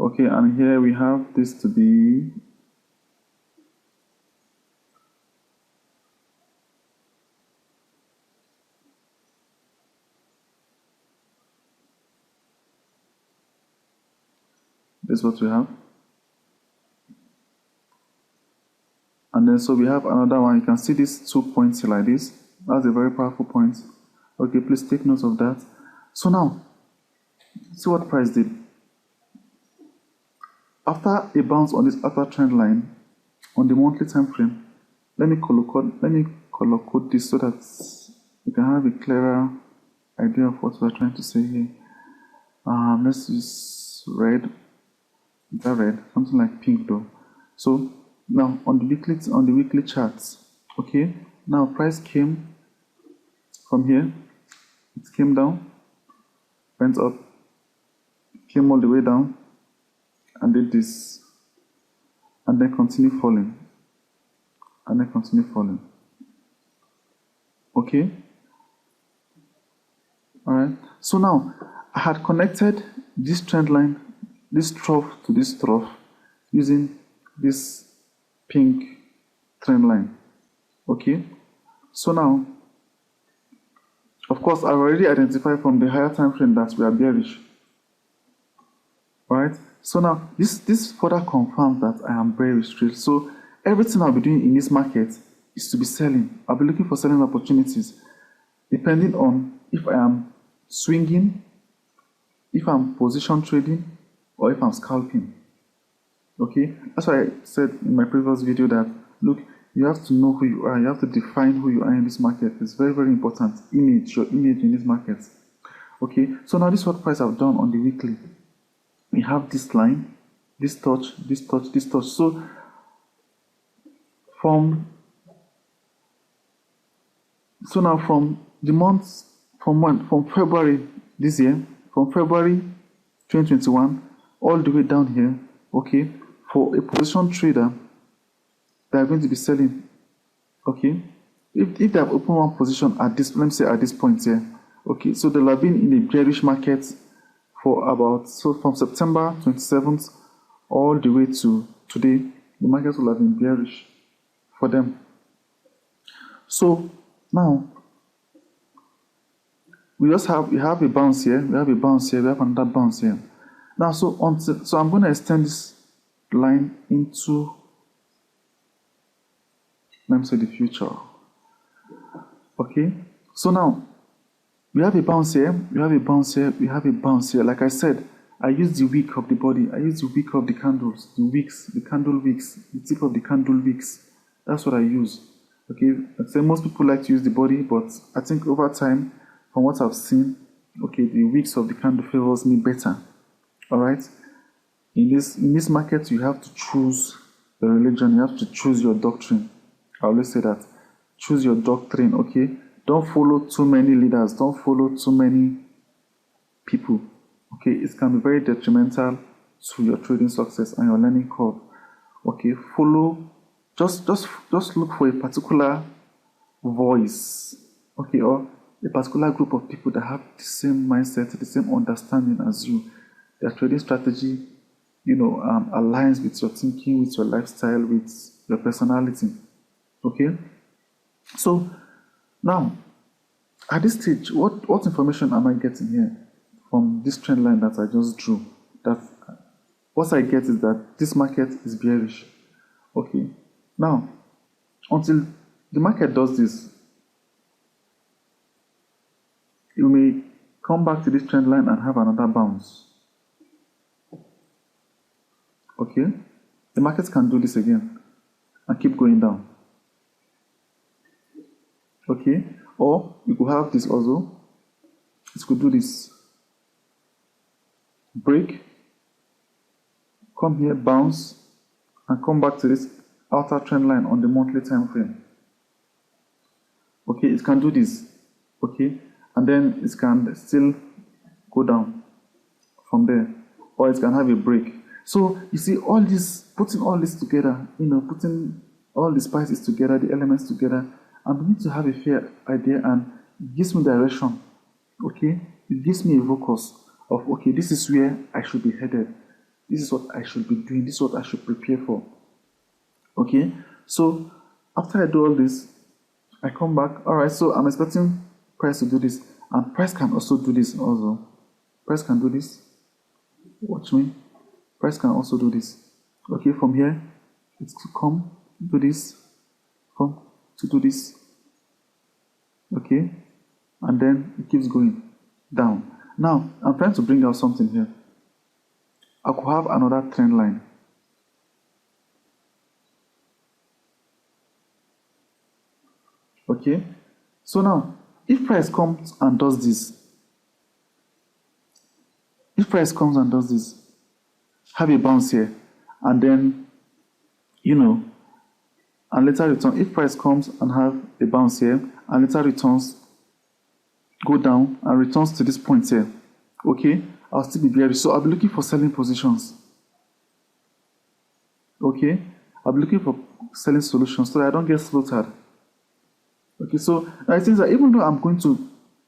Okay, and here we have this to be this is what we have. And then so we have another one. You can see these 2 points like this. That's a very powerful point. Okay, please take note of that. So now, see what price did. After a bounce on this upper trend line on the monthly time frame, let me color code this so that you can have a clearer idea of what we're trying to say here. Let's use red. Is that red? Something like pink though. So now on the weekly charts, okay. Now price came from here. It came down, went up, came all the way down, and did this, and then continue falling, and then continue falling. Okay. All right. So now I had connected this trend line, this trough to this trough, using this pink trend line. Okay. So now, of course, I've already identified from the higher time frame that we are bearish. All right. So now this further confirms that I am bearish trade. So everything I'll be doing in this market is to be selling. I'll be looking for selling opportunities, depending on if I am swinging, if I'm position trading, or if I'm scalping. Okay, that's why I said in my previous video that look, you have to know who you are. You have to define who you are in this market. It's very, very important. Your image in this market. Okay, so now this is what price I've done on the weekly. We have this line, this touch, this touch, this touch. So now from the months from February this year, from February 2021 all the way down here, okay, for a position trader, they are going to be selling. Okay, if they have opened one position at this, let me say at this point here, okay, so they'll have been in a bearish market for about, so from September 27th all the way to today, the market will have been bearish for them. So now we have a bounce here, we have a bounce here, we have another bounce here. Now so I'm going to extend this line into, let me say, the future. Okay, so now we have a bounce here, we have a bounce here, we have a bounce here. Like I said, I use the wick of the body, I use the wick of the candles, the wicks, the candle wicks, the tip of the candle wicks. That's what I use. Okay, I say most people like to use the body, but I think over time, from what I've seen, okay, the wicks of the candle favors me better. All right. In this market, you have to choose the religion. You have to choose your doctrine. I always say that. Choose your doctrine. Okay. Don't follow too many leaders. Don't follow too many people. Okay. It can be very detrimental to your trading success and your learning curve. Okay. Follow. Just look for a particular voice. Okay, or a particular group of people that have the same mindset, the same understanding as you. Their trading strategy, aligns with your thinking, with your lifestyle, with your personality. Okay? So, now, at this stage, what information am I getting here from this trend line that I just drew? That what I get is that this market is bearish. Okay? Now, until the market does this, you may come back to this trend line and have another bounce. Okay, the markets can do this again and keep going down. Okay, or you could have this also. It could do this. Break, come here, bounce, and come back to this outer trend line on the monthly time frame. Okay, it can do this. Okay, and then it can still go down from there, or it can have a break. So you see, all this, putting all this together, putting all the spices together, the elements together, I'm beginning to have a fair idea, and it gives me direction. Okay, it gives me a focus of, okay, this is where I should be headed. This is what I should be doing. This is what I should prepare for. Okay, so after I do all this, I come back. All right, so I'm expecting price to do this, and price can also do this. Also, price can do this. Watch me. Price can also do this. Okay, from here, it's to come do this, come to do this. Okay, and then it keeps going down. Now I'm trying to bring out something here. I could have another trend line. Okay, so now if price comes and does this, have a bounce here, and then and later return. If price comes and have a bounce here and later returns, go down and returns to this point here, okay, I'll still be bearish. So I'll be looking for selling positions. Okay, I'll be looking for selling solutions so that I don't get slaughtered. Okay, so I think that even though I'm going to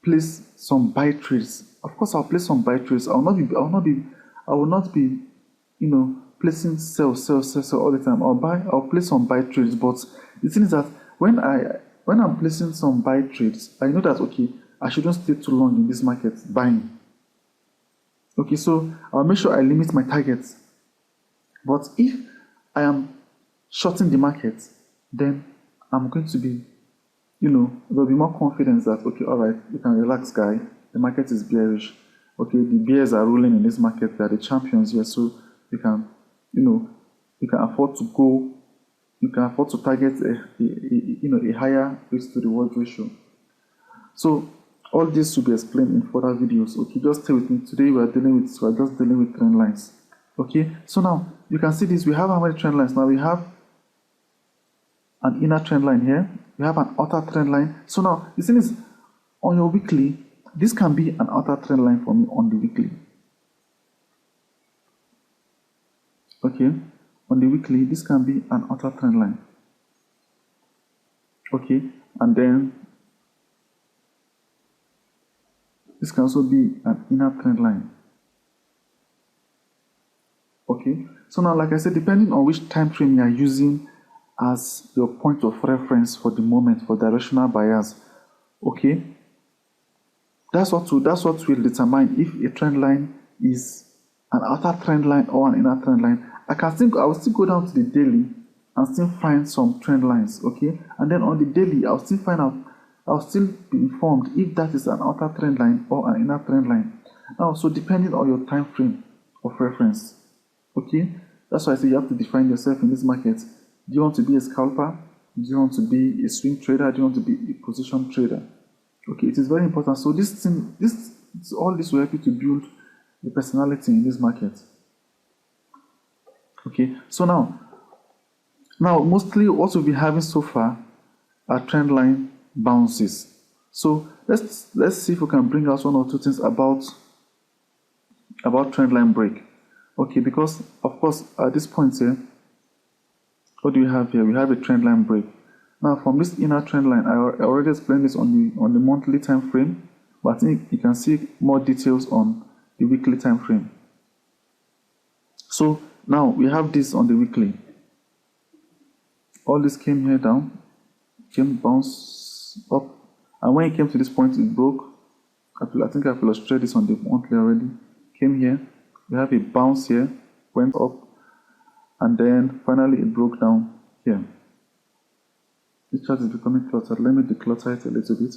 place some buy trades, of course I'll place some buy trades. I will not be placing sell all the time. I'll place some buy trades. But the thing is that when I'm placing some buy trades, I know that okay, I shouldn't stay too long in this market buying. Okay, so I'll make sure I limit my targets. But if I am shorting the market, then I'm going to be, there'll be more confidence that okay, all right, you can relax, guy. The market is bearish. Okay, the bears are ruling in this market. They are the champions here, so you can, you can afford to go. You can afford to target a higher risk to reward ratio. So all this will be explained in further videos. Okay, just stay with me. Today we're just dealing with trend lines. Okay, so now you can see this. We have how many trend lines? Now we have an inner trend line here. We have an outer trend line. So now the thing is, on your weekly, this can be an outer trend line for me on the weekly. Okay, on the weekly, this can be an outer trend line. Okay, and then this can also be an inner trend line. Okay, so now like I said, depending on which time frame you are using as your point of reference for the moment for directional bias, okay, that's what will determine if a trend line is an outer trend line or an inner trend line. I will still go down to the daily and still find some trend lines, okay, and then on the daily I'll still be informed if that is an outer trend line or an inner trend line. Now, so depending on your time frame of reference, okay, that's why I say you have to define yourself in this market. Do you want to be a scalper? Do you want to be a swing trader? Do you want to be a position trader? Okay, it is very important. So all this will help you to build a personality in this market. Okay, so now mostly what we'll be having so far are trend line bounces. So let's see if we can bring out one or two things about trend line break. Okay, because of course at this point here, what do we have here? We have a trend line break. Now from this inner trend line, I already explained this on the monthly time frame, but I think you can see more details on the weekly time frame. So now we have this on the weekly. All this came here down, bounce up, and when it came to this point, it broke. I think I've illustrated this on the monthly already. Came here, we have a bounce here, went up, and then finally it broke down here. This chart is becoming cluttered. Let me declutter it a little bit.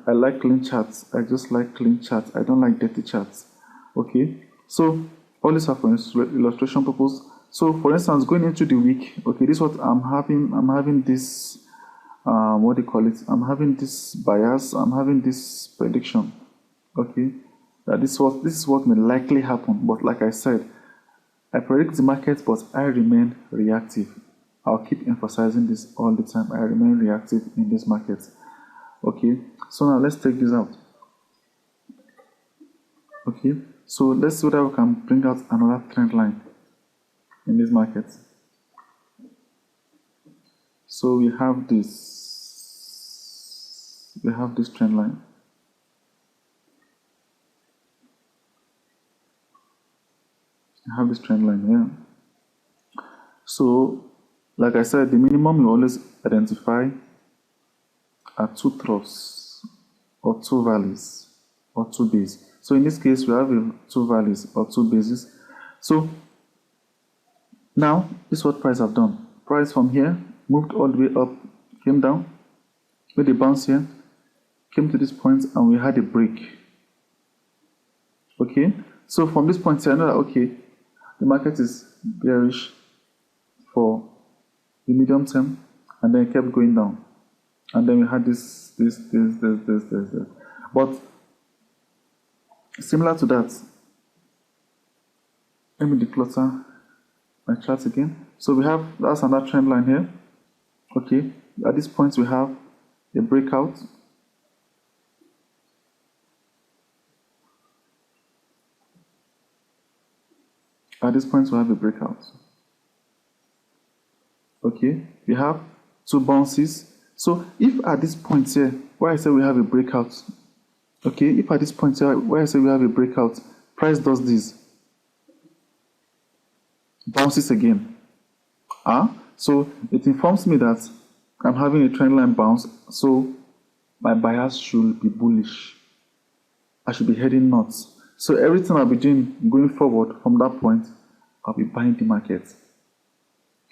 I like clean charts. I just like clean charts. I don't like dirty charts. Okay, so all these are for illustration purpose. So for instance, going into the week, okay, this is what I'm having this what do you call it? I'm having this bias, I'm having this prediction. Okay, that this is what may likely happen. But like I said, I predict the market, but I remain reactive. I'll keep emphasizing this all the time. I remain reactive in this market. Okay, so now let's take this out. Okay, so let's see whether we can bring out another trend line in this market. So we have this trend line. I have this trend line here. So, like I said, the minimum you always identify are two troughs or two valleys or two bases. So in this case, we have two valleys or two bases. So now this is what price have done. Price from here moved all the way up, came down, made a bounce here, came to this point, and we had a break. Okay, so from this point here, I know that okay, the market is bearish for the medium term, and then it kept going down, and then we had this. But similar to that, let me declutter my chart again. So we have, that's another trend line here. Okay, at this point we have a breakout. At this point we have a breakout. Okay, we have two bounces. So if at this point here, where I say we have a breakout, okay, if at this point here, where I say we have a breakout, price does this, bounces again. So it informs me that I'm having a trend line bounce, so my bias should be bullish. I should be heading north. So everything I'll be doing going forward from that point, I'll be buying the market.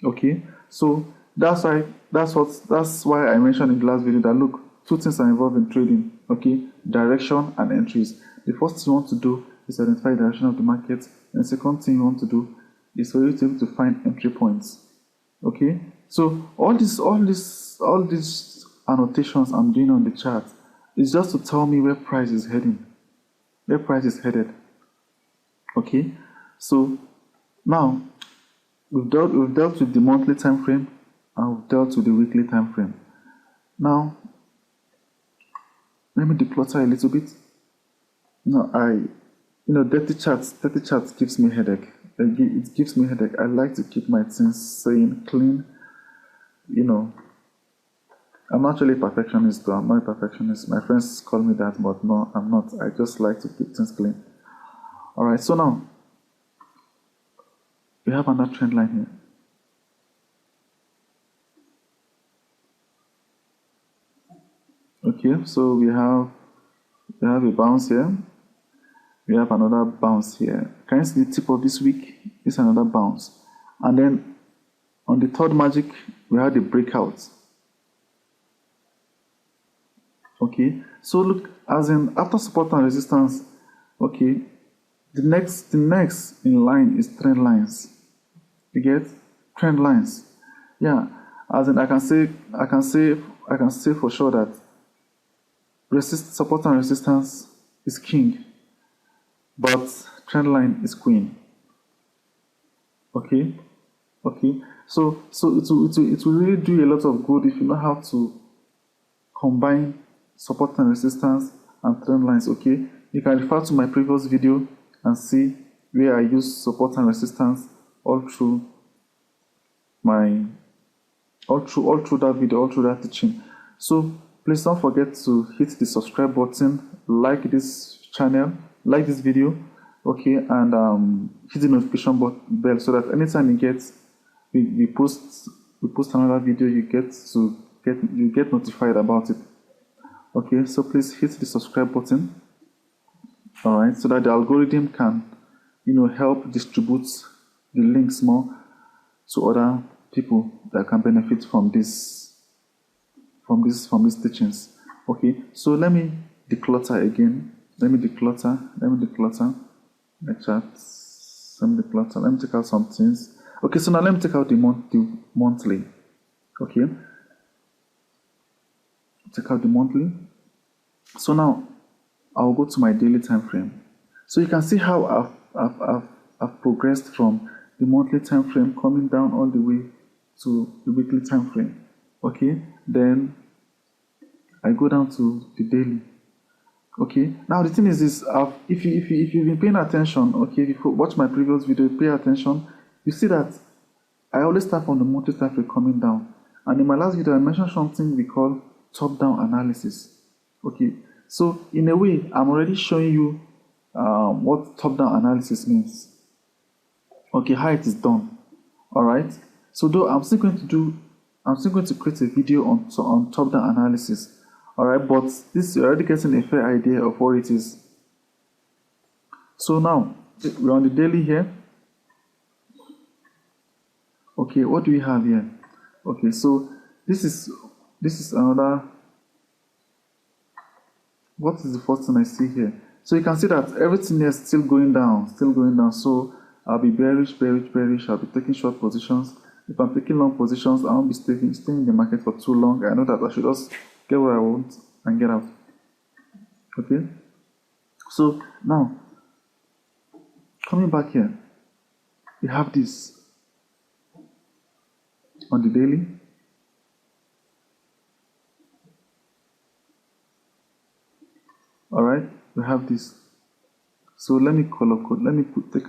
Okay, so that's why I mentioned in the last video that look, two things are involved in trading. Okay, direction and entries. The first thing you want to do is identify the direction of the market, and the second thing you want to do is for you to be able to find entry points. Okay, so all these annotations I'm doing on the chart is just to tell me where price is heading, where price is headed. Okay, so now we've dealt with the monthly time frame and we've dealt with the weekly time frame. Now let me declutter a little bit. Now dirty charts gives me headache. It gives me headache. I like to keep my things saying clean. I'm actually a perfectionist though. I'm not a perfectionist. My friends call me that, but no, I'm not. I just like to keep things clean. Alright, so now we have another trend line here. Okay, so we have a bounce here. We have another bounce here. Can you see the tip of this week? It's another bounce. And then on the third magic, we have the breakout. Okay, so look, as in after support and resistance, okay, the next in line is trend lines. You get trend lines. Yeah, as in I can say for sure that support and resistance is king, but trend line is queen. Okay, so it will really do a lot of good if you know how to combine support and resistance and trend lines. Okay, you can refer to my previous video and see where I use support and resistance all through that video, all through that teaching. So please don't forget to hit the subscribe button, like this channel, like this video, okay, and hit the notification bell so that anytime we post another video, you get notified about it. Okay, so please hit the subscribe button. All right, so that the algorithm can help distribute the links more to other people that can benefit from these teachings. Okay, so let me declutter again. Let me declutter my charts. Let me take out some things. Okay, so now let me take out the monthly. Okay, take out the monthly. So now I'll go to my daily time frame. So you can see how I've progressed from the monthly time frame coming down all the way to the weekly time frame. Okay, then I go down to the daily. Okay, now the thing is this: if you've been paying attention, okay, if you watch my previous video, pay attention, you see that I always start from the monthly time frame coming down. And in my last video, I mentioned something we call top-down analysis. Okay, so in a way, I'm already showing you what top-down analysis means. Okay, height is done. All right. So though I'm still going to create a video on top-down analysis. All right, but this you're already getting a fair idea of what it is. So now we're on the daily here. Okay, what do we have here? Okay, so this is another. What is the first thing I see here? So you can see that everything here is still going down, So I'll be bearish. I'll be taking short positions. If I'm taking long positions, I won't be staying in the market for too long. I know that I should just get what I want and get out. Okay. So now, coming back here, we have this on the daily. All right, we have this. So let me color code. Let me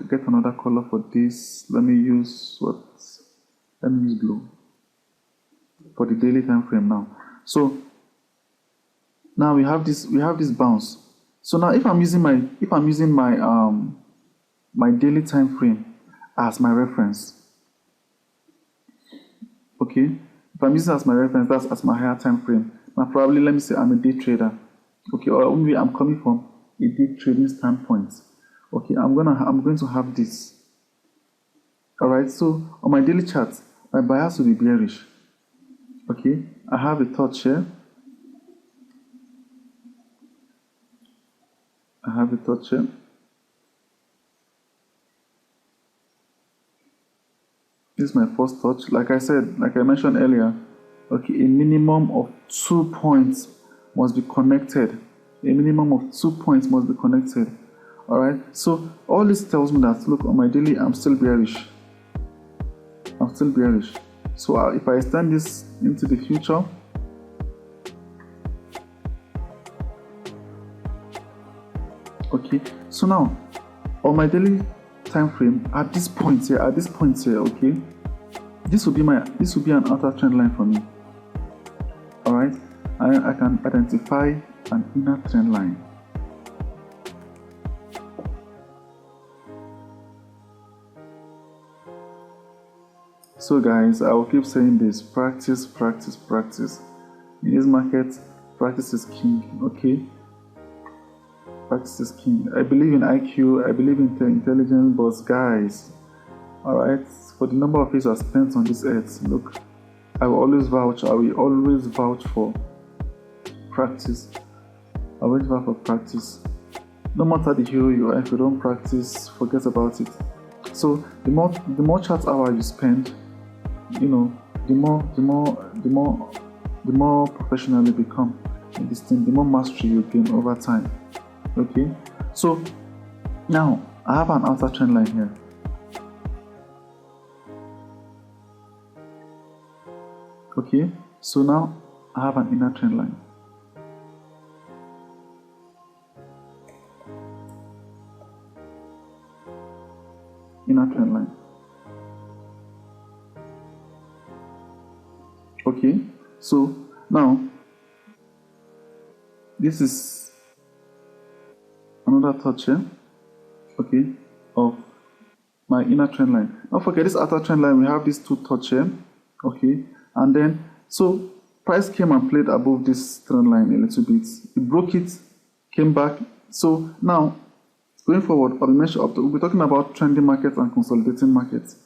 get another color for this. Let me use what? Let me use blue for the daily time frame now. So now we have this bounce. So now if I'm using my my daily time frame as my reference, okay, if I'm using it as my reference, that's as my higher time frame. Now probably let me say I'm a day trader, okay, or maybe I'm coming from a day trading standpoint. Okay, I'm going to have this. All right, so on my daily chart, my bias will be bearish. Okay, I have a touch here. This is my first touch. Like I mentioned earlier, okay, a minimum of 2 points must be connected. All right. So all this tells me that, look, on my daily, I'm still bearish. So if I extend this into the future, okay. So now on my daily time frame, at this point here, okay, this will be an outer trend line for me. All right, I can identify an inner trend line. So guys, I will keep saying this: practice. In this market, practice is king. Okay, practice is king. I believe in IQ, I believe in intelligence, but guys, all right, for the number of years I spent on this earth, look, I will always vouch for practice. No matter the hero you are, if you don't practice, forget about it. So the more chart hour you spend, you know, the more professional you become in this thing, the more mastery you gain over time. Okay, so now I have an outer trend line here. Okay, so now I have an inner trend line. Okay, so now this is another touch here, okay, of my inner trend line. Don't forget this outer trend line, we have these two touch here, okay, and then so price came and played above this trend line a little bit. It broke it, came back. So now going forward, we'll be talking about trending markets and consolidating markets.